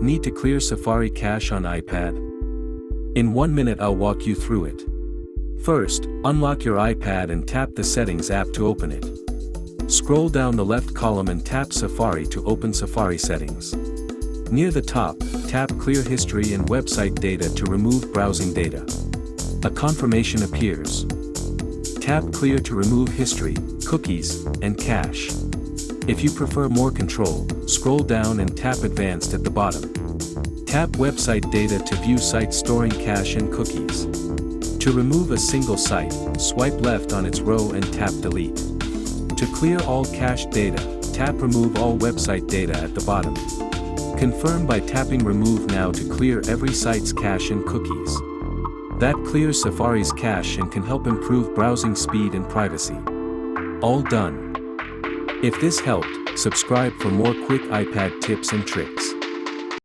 Need to clear Safari cache on iPad? In 1 minute I'll walk you through it. First, unlock your iPad and tap the Settings app to open it. Scroll down the left column and tap Safari to open Safari settings. Near the top, tap Clear History and Website Data to remove browsing data. A confirmation appears. Tap Clear to remove history, cookies, and cache. If you prefer more control, scroll down and tap Advanced at the bottom. Tap Website Data to view sites storing cache and cookies. To remove a single site, swipe left on its row and tap Delete. To clear all cached data, tap Remove All Website Data at the bottom. Confirm by tapping Remove Now to clear every site's cache and cookies. That clears Safari's cache and can help improve browsing speed and privacy. All done. If this helped, subscribe for more quick iPad tips and tricks.